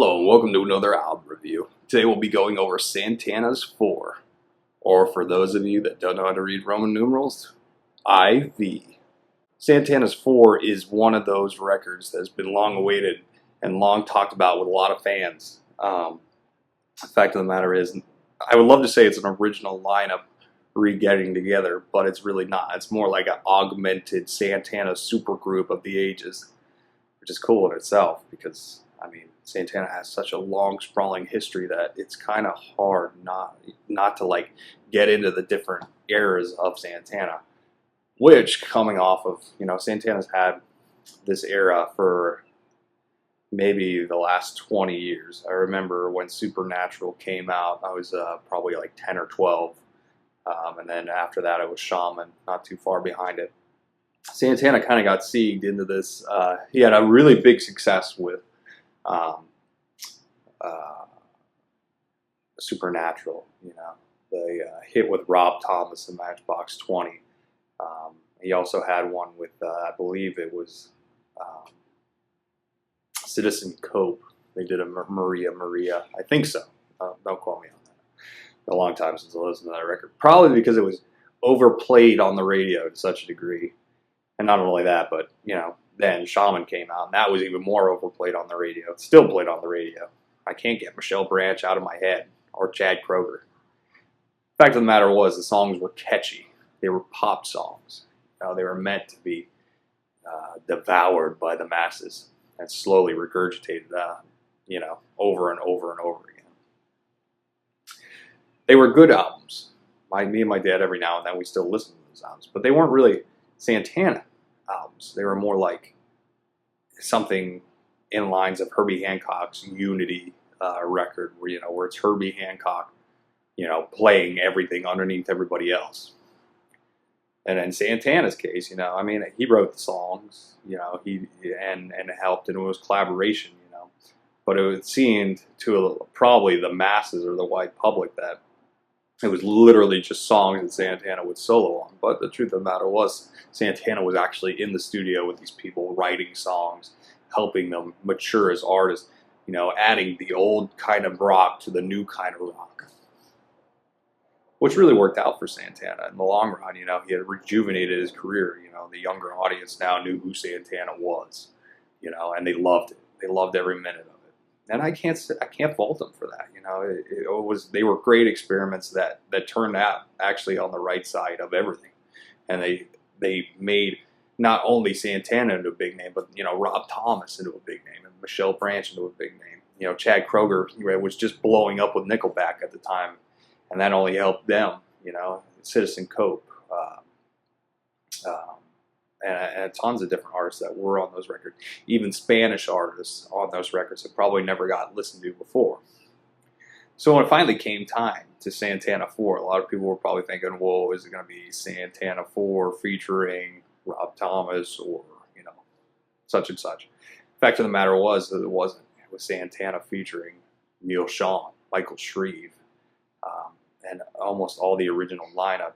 Hello and welcome to another album review. Today we'll be going over Santana's 4, or for those of you that don't know how to read Roman numerals, IV. Santana's 4 is one of those records that's been long awaited and long talked about with a lot of fans. The fact of the matter is, I would love to say it's an original lineup re-getting together, but it's really not. It's more like an augmented Santana supergroup of the ages, which is cool in itself because, I mean, Santana has such a long, sprawling history that it's kind of hard not to like get into the different eras of Santana. Which, coming off of, Santana's had this era for maybe the last 20 years. I remember when Supernatural came out, I was probably like 10 or 12. And then after that, it was Shaman, not too far behind it. Santana kind of got seeded into this. He had a really big success with Supernatural, the hit with Rob Thomas and Matchbox 20. He also had one with, I believe it was Citizen Cope. They did a Maria. I think so. Don't quote me on that. A long time since I listened to that record. Probably because it was overplayed on the radio to such a degree. And not only that, but, then Shaman came out, and that was even more overplayed on the radio. It's still played on the radio. I can't get Michelle Branch out of my head, or Chad Kroeger. Fact of the matter was, the songs were catchy. They were pop songs. They were meant to be devoured by the masses and slowly regurgitated, over and over and over again. They were good albums. Me and my dad, every now and then, we still listen to those albums. But they weren't really Santana albums. They were more like something in lines of Herbie Hancock's Unity record, where it's Herbie Hancock, playing everything underneath everybody else. And in Santana's case, he wrote the songs, he helped, and it was collaboration, But it seemed to probably the masses or the wide public that it was literally just songs that Santana would solo on. But the truth of the matter was, Santana was actually in the studio with these people writing songs, helping them mature as artists, adding the old kind of rock to the new kind of rock. Which really worked out for Santana in the long run. He had rejuvenated his career. The younger audience now knew who Santana was, and they loved it. They loved every minute of it. And I can't fault them for that. They were great experiments that turned out actually on the right side of everything. And they made not only Santana into a big name, but Rob Thomas into a big name, and Michelle Branch into a big name. Chad Kroeger was just blowing up with Nickelback at the time, and that only helped them. Citizen Cope, and tons of different artists that were on those records. Even Spanish artists on those records that probably never got listened to before. So when it finally came time to Santana 4, a lot of people were probably thinking, whoa, is it going to be Santana 4 featuring Rob Thomas or, such and such? The fact of the matter was that it wasn't. It was Santana featuring Neil Sean, Michael Shreve, and almost all the original lineup,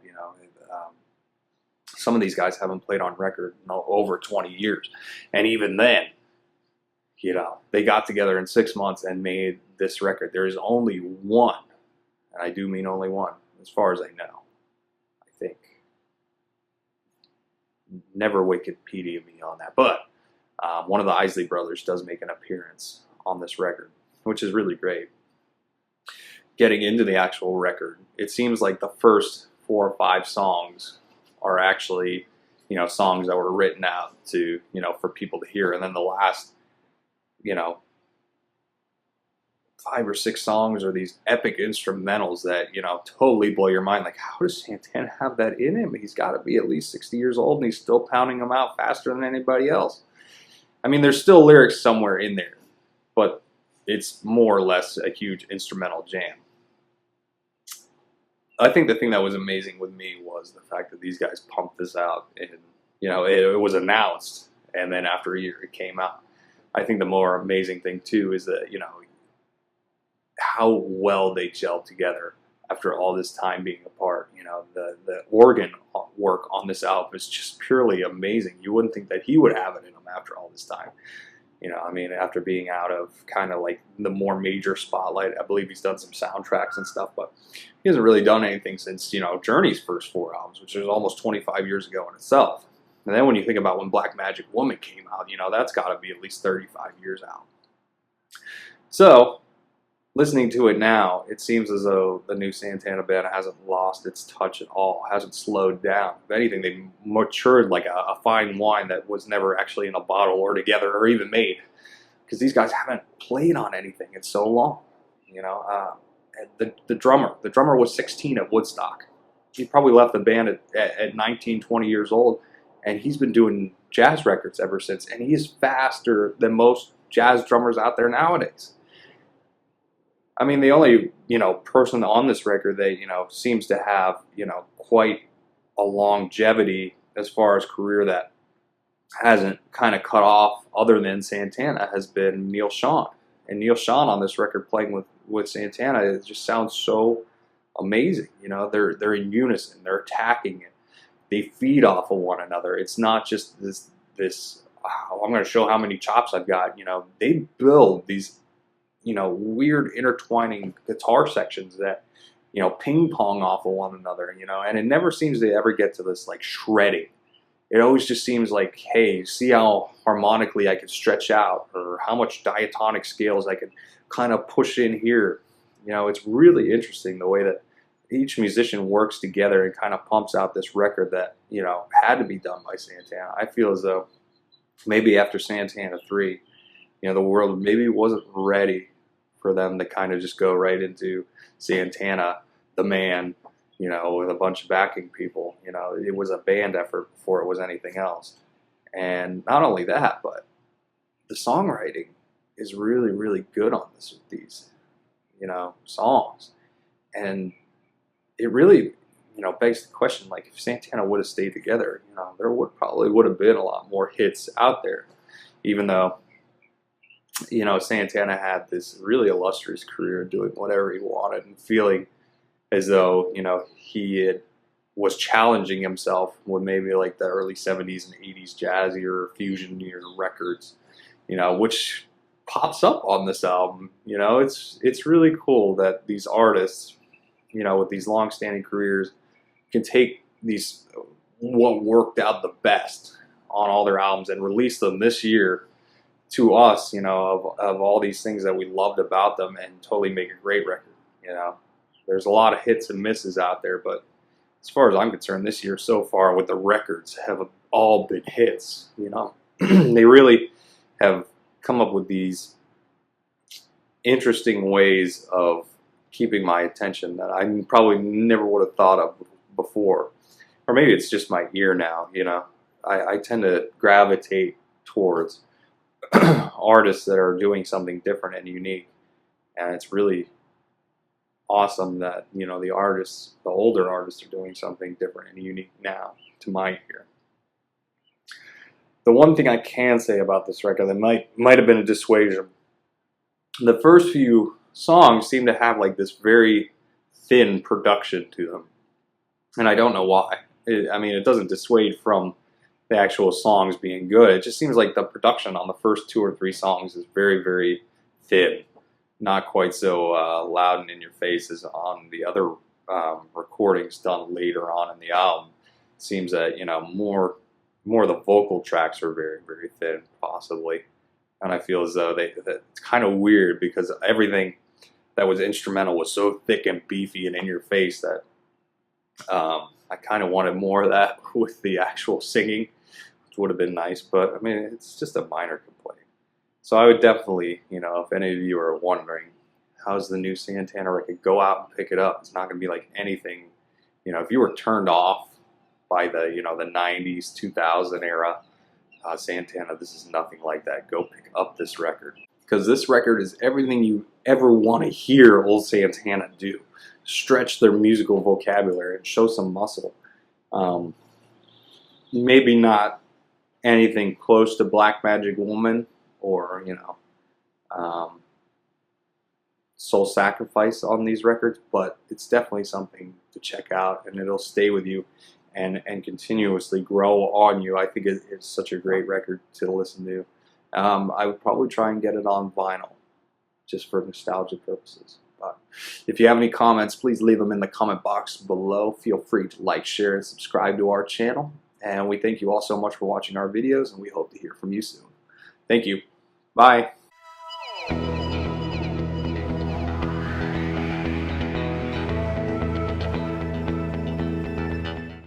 Some of these guys haven't played on record in over 20 years. And even then, they got together in 6 months and made this record. There is only one, and I do mean only one, as far as I know, I think. Never Wikipedia me on that. But one of the Isley brothers does make an appearance on this record, which is really great. Getting into the actual record, it seems like the first 4 or 5 songs are actually, songs that were written out to, for people to hear. And then the last, 5 or 6 songs are these epic instrumentals that, totally blow your mind. Like, how does Santana have that in him? He's got to be at least 60 years old, and he's still pounding them out faster than anybody else. I mean, there's still lyrics somewhere in there, but it's more or less a huge instrumental jam. I think the thing that was amazing with me was the fact that these guys pumped this out, and it was announced, and then after a year it came out. I think the more amazing thing too is that how well they gelled together after all this time being apart. The organ work on this album is just purely amazing. You wouldn't think that he would have it in him after all this time. You know, I mean, after being out of kind of like the more major spotlight, I believe he's done some soundtracks and stuff, but he hasn't really done anything since, you know, Journey's first 4 albums, which was almost 25 years ago in itself. And then when you think about when Black Magic Woman came out, you know, that's got to be at least 35 years out. So, listening to it now, it seems as though the new Santana band hasn't lost its touch at all, hasn't slowed down. If anything, they've matured like a fine wine that was never actually in a bottle or together or even made. Because these guys haven't played on anything in so long. You know, the drummer was 16 at Woodstock. He probably left the band at 19, 20 years old, and he's been doing jazz records ever since. And he is faster than most jazz drummers out there nowadays. I mean, the only, you know, person on this record that, you know, seems to have, you know, quite a longevity as far as career that hasn't kind of cut off other than Santana has been Neil Sean. And Neil Sean on this record playing with Santana, it just sounds so amazing. You know, they're in unison, they're attacking it, they feed off of one another. It's not just this oh, I'm going to show how many chops I've got. You know, they build these, you know, weird intertwining guitar sections that, you know, ping pong off of one another, you know, and it never seems to ever get to this like shredding. It always just seems like, hey, see how harmonically I can stretch out, or how much diatonic scales I can kind of push in here. You know, it's really interesting the way that each musician works together and kind of pumps out this record that, you know, had to be done by Santana. I feel as though maybe after Santana 3, you know, the world maybe wasn't ready for them to kind of just go right into Santana, the man, you know, with a bunch of backing people. You know, it was a band effort before it was anything else. And not only that, but the songwriting is really, really good on these, you know, songs. And it really, you know, begs the question, like, if Santana would have stayed together, you know, there probably would have been a lot more hits out there, even though, you know, Santana had this really illustrious career doing whatever he wanted and feeling as though, you know, was challenging himself with maybe like the early 70s and 80s jazzy or fusion records, you know, which pops up on this album. You know, it's really cool that these artists, you know, with these long-standing careers can take these, what worked out the best on all their albums and release them this year to us, you know, of all these things that we loved about them, and totally make a great record. You know, there's a lot of hits and misses out there, but as far as I'm concerned, this year so far with the records have all been hits. You know, they really have come up with these interesting ways of keeping my attention that I probably never would have thought of before. Or maybe it's just my ear now, you know. I tend to gravitate towards artists that are doing something different and unique. And it's really awesome that, you know, the older artists are doing something different and unique now to my ear. The one thing I can say about this record that might have been a dissuasion, the first few songs seem to have like this very thin production to them. And I don't know why. I mean, it doesn't dissuade from the actual songs being good. It just seems like the production on the first 2 or 3 songs is very, very thin. Not quite so loud and in your face as on the other recordings done later on in the album. It seems that, you know, more of the vocal tracks are very, very thin, possibly. And I feel as though it's kind of weird because everything that was instrumental was so thick and beefy and in your face that I kind of wanted more of that with the actual singing, which would have been nice. But I mean, it's just a minor complaint. So I would definitely, you know, if any of you are wondering, how's the new Santana record, go out and pick it up. It's not going to be like anything, you know, if you were turned off by the, you know, the 90s, 2000 era Santana, this is nothing like that. Go pick up this record. Because this record is everything you ever want to hear old Santana do. Stretch their musical vocabulary and show some muscle. Maybe not anything close to Black Magic Woman or, you know, Soul Sacrifice on these records, but it's definitely something to check out, and it'll stay with you and continuously grow on you. I think it's such a great record to listen to. I would probably try and get it on vinyl, just for nostalgia purposes. But if you have any comments, please leave them in the comment box below. Feel free to like, share, and subscribe to our channel. And we thank you all so much for watching our videos, and we hope to hear from you soon. Thank you. Bye.